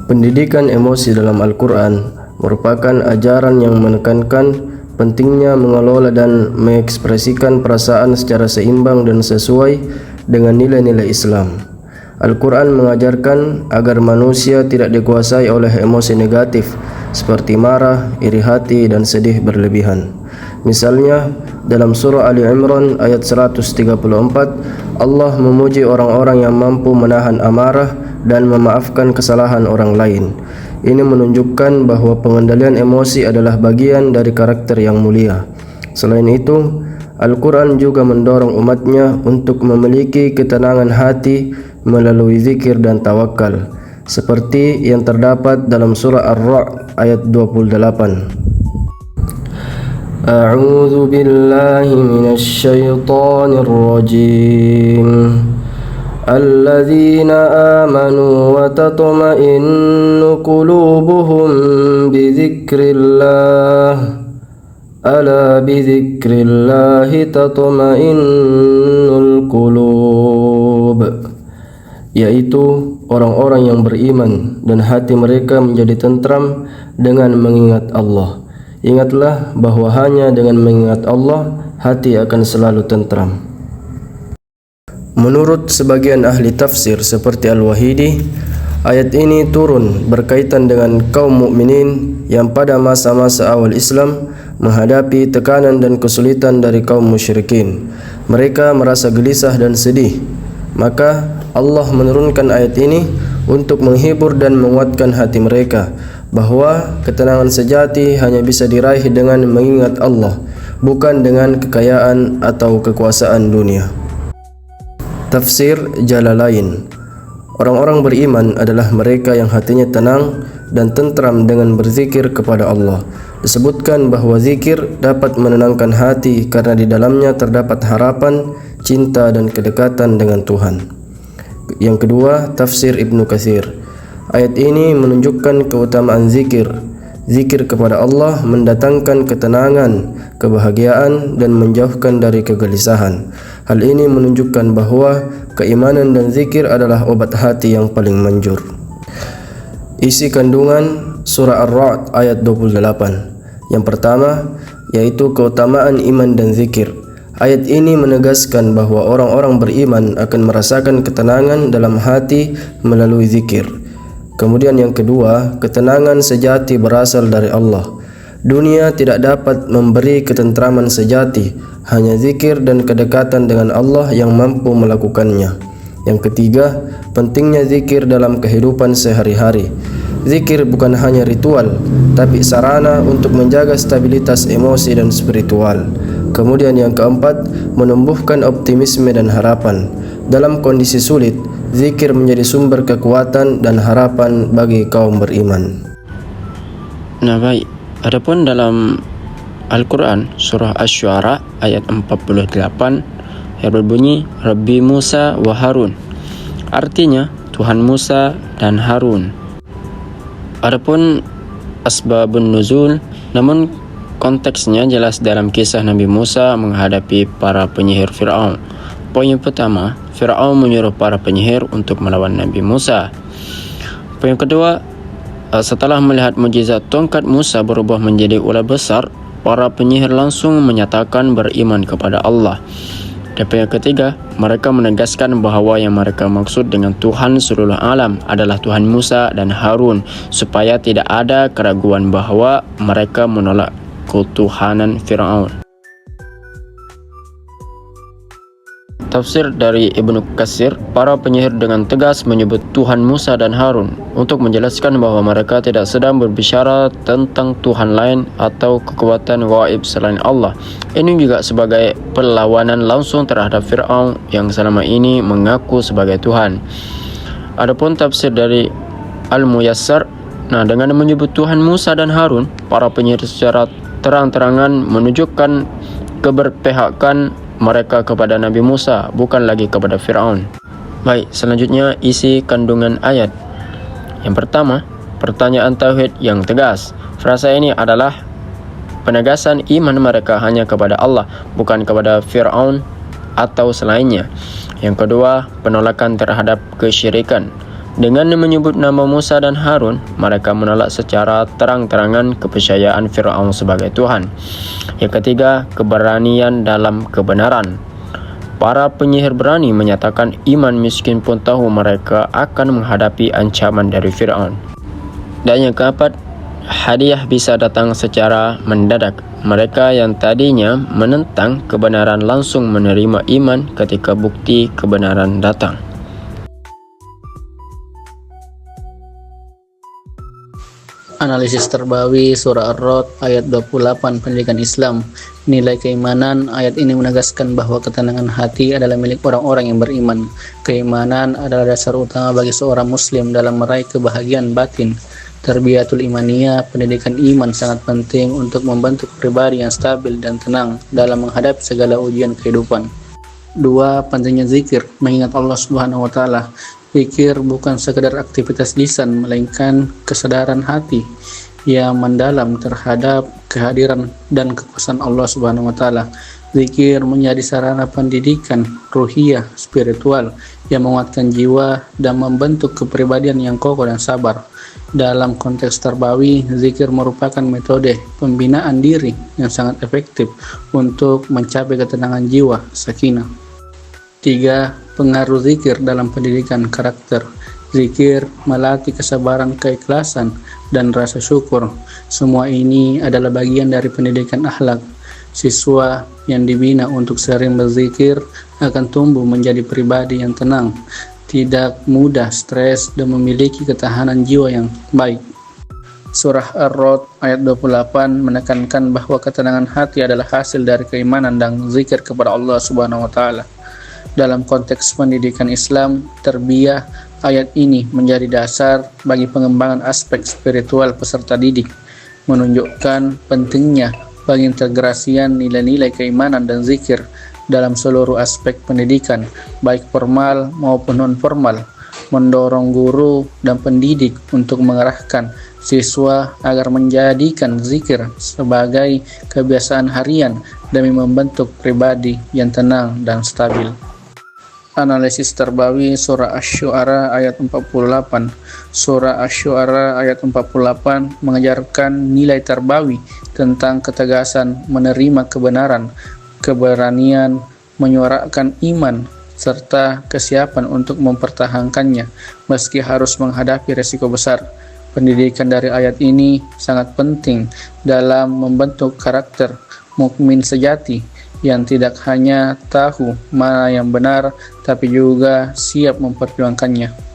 Pendidikan emosi dalam Al-Quran merupakan ajaran yang menekankan pentingnya mengelola dan mengekspresikan perasaan secara seimbang dan sesuai dengan nilai-nilai Islam. Al-Quran mengajarkan agar manusia tidak dikuasai oleh emosi negatif seperti marah, iri hati, dan sedih berlebihan. Misalnya, dalam surah Ali Imran ayat 134, Allah memuji orang-orang yang mampu menahan amarah dan memaafkan kesalahan orang lain. Ini menunjukkan bahawa pengendalian emosi adalah bagian dari karakter yang mulia. Selain itu, Al-Quran juga mendorong umatnya untuk memiliki ketenangan hati melalui zikir dan tawakal, seperti yang terdapat dalam surah Ar-Ra'd ayat 28. A'udzu billahi minasy syaithanir rajim. الذين آمنوا وتطمئن قلوبهم بذكر الله ألا بذكر الله تطمئن القلوب, yaitu orang-orang yang beriman dan hati mereka menjadi tentram dengan mengingat Allah. Ingatlah bahwa hanya dengan mengingat Allah hati akan selalu tentram. Menurut sebagian ahli tafsir seperti Al-Wahidi, ayat ini turun berkaitan dengan kaum mukminin yang pada masa-masa awal Islam menghadapi tekanan dan kesulitan dari kaum musyrikin. Mereka merasa gelisah dan sedih. Maka Allah menurunkan ayat ini untuk menghibur dan menguatkan hati mereka bahwa ketenangan sejati hanya bisa diraih dengan mengingat Allah, bukan dengan kekayaan atau kekuasaan dunia. Tafsir Jalalain. Orang-orang beriman adalah mereka yang hatinya tenang dan tentram dengan berzikir kepada Allah. Disebutkan bahawa zikir dapat menenangkan hati karena di dalamnya terdapat harapan, cinta dan kedekatan dengan Tuhan. Yang kedua, tafsir Ibnu Katsir. Ayat ini menunjukkan keutamaan zikir. Zikir kepada Allah mendatangkan ketenangan, kebahagiaan dan menjauhkan dari kegelisahan. Hal ini menunjukkan bahawa keimanan dan zikir adalah obat hati yang paling manjur. Isi kandungan surah Ar-Ra'd ayat 28. Yang pertama, yaitu keutamaan iman dan zikir. Ayat ini menegaskan bahawa orang-orang beriman akan merasakan ketenangan dalam hati melalui zikir. Kemudian yang kedua, ketenangan sejati berasal dari Allah. Dunia tidak dapat memberi ketentraman sejati, hanya zikir dan kedekatan dengan Allah yang mampu melakukannya. Yang ketiga, pentingnya zikir dalam kehidupan sehari-hari. Zikir bukan hanya ritual, tapi sarana untuk menjaga stabilitas emosi dan spiritual. Kemudian yang keempat, menumbuhkan optimisme dan harapan. Dalam kondisi sulit, zikir menjadi sumber kekuatan dan harapan bagi kaum beriman. Nah baik, adapun dalam Al-Quran surah Asy-Syu'ara ayat 48 yang berbunyi Rabbi Musa wa Harun, artinya Tuhan Musa dan Harun. Adapun asbabun nuzul, namun konteksnya jelas dalam kisah Nabi Musa menghadapi para penyihir Fir'aun. Poin yang pertama, Fir'aun menyuruh para penyihir untuk melawan Nabi Musa. Poin yang kedua, setelah melihat mukjizat tongkat Musa berubah menjadi ular besar, para penyihir langsung menyatakan beriman kepada Allah. Dan poin yang ketiga, mereka menegaskan bahawa yang mereka maksud dengan Tuhan seluruh alam adalah Tuhan Musa dan Harun, supaya tidak ada keraguan bahawa mereka menolak ketuhanan Fir'aun. Tafsir dari Ibnu Katsir, para penyihir dengan tegas menyebut Tuhan Musa dan Harun untuk menjelaskan bahawa mereka tidak sedang berbicara tentang Tuhan lain atau kekuatan gaib selain Allah. Ini juga sebagai perlawanan langsung terhadap Fir'aun yang selama ini mengaku sebagai Tuhan. Adapun tafsir dari Al-Muyassar, dengan menyebut Tuhan Musa dan Harun, para penyihir secara terang-terangan menunjukkan keberpihakan mereka kepada Nabi Musa, bukan lagi kepada Fir'aun. Baik, selanjutnya isi kandungan ayat. Yang pertama, pertanyaan tauhid yang tegas. Frasa ini adalah penegasan iman mereka hanya kepada Allah, bukan kepada Fir'aun atau selainnya. Yang kedua, penolakan terhadap kesyirikan. Dengan menyebut nama Musa dan Harun, mereka menolak secara terang-terangan kepercayaan Fir'aun sebagai Tuhan. Yang ketiga, keberanian dalam kebenaran. Para penyihir berani menyatakan iman miskin pun tahu mereka akan menghadapi ancaman dari Fir'aun. Dan yang keempat, hadiah bisa datang secara mendadak. Mereka yang tadinya menentang kebenaran langsung menerima iman ketika bukti kebenaran datang. Analisis terbawi surah Ar-Ra'd ayat 28 pendidikan Islam. Nilai keimanan ayat ini menegaskan bahwa ketenangan hati adalah milik orang-orang yang beriman. Keimanan adalah dasar utama bagi seorang muslim dalam meraih kebahagiaan batin. Terbiyatul imaniyah, pendidikan iman sangat penting untuk membentuk pribadi yang stabil dan tenang dalam menghadapi segala ujian kehidupan. 2. Pentingnya zikir, mengingat Allah Subhanahu wa taala. Zikir bukan sekedar aktivitas lisan, melainkan kesadaran hati yang mendalam terhadap kehadiran dan kekuasaan Allah Subhanahu wa taala. Zikir menjadi sarana pendidikan ruhiyah spiritual yang menguatkan jiwa dan membentuk kepribadian yang kokoh dan sabar. Dalam konteks terbawi, zikir merupakan metode pembinaan diri yang sangat efektif untuk mencapai ketenangan jiwa, sakinah. 3. Pengaruh zikir dalam pendidikan karakter. Zikir melatih kesabaran, keikhlasan, dan rasa syukur. Semua ini adalah bagian dari pendidikan akhlak. Siswa yang dibina untuk sering berzikir akan tumbuh menjadi pribadi yang tenang, tidak mudah stres, dan memiliki ketahanan jiwa yang baik. Surah Ar-Ra'd ayat 28 menekankan bahwa ketenangan hati adalah hasil dari keimanan dan zikir kepada Allah Subhanahu wa taala. Dalam konteks pendidikan Islam, tarbiyah ayat ini menjadi dasar bagi pengembangan aspek spiritual peserta didik, menunjukkan pentingnya pengintegrasian nilai-nilai keimanan dan zikir dalam seluruh aspek pendidikan, baik formal maupun non-formal, mendorong guru dan pendidik untuk mengarahkan siswa agar menjadikan zikir sebagai kebiasaan harian demi membentuk pribadi yang tenang dan stabil. Analisis terbawi surah Asy-Syu'ara ayat 48. Surah Asy-Syu'ara ayat 48 mengajarkan nilai terbawi tentang ketegasan menerima kebenaran, keberanian menyuarakan iman, serta kesiapan untuk mempertahankannya meski harus menghadapi resiko besar. Pendidikan dari ayat ini sangat penting dalam membentuk karakter mukmin sejati yang tidak hanya tahu mana yang benar, tapi juga siap memperjuangkannya.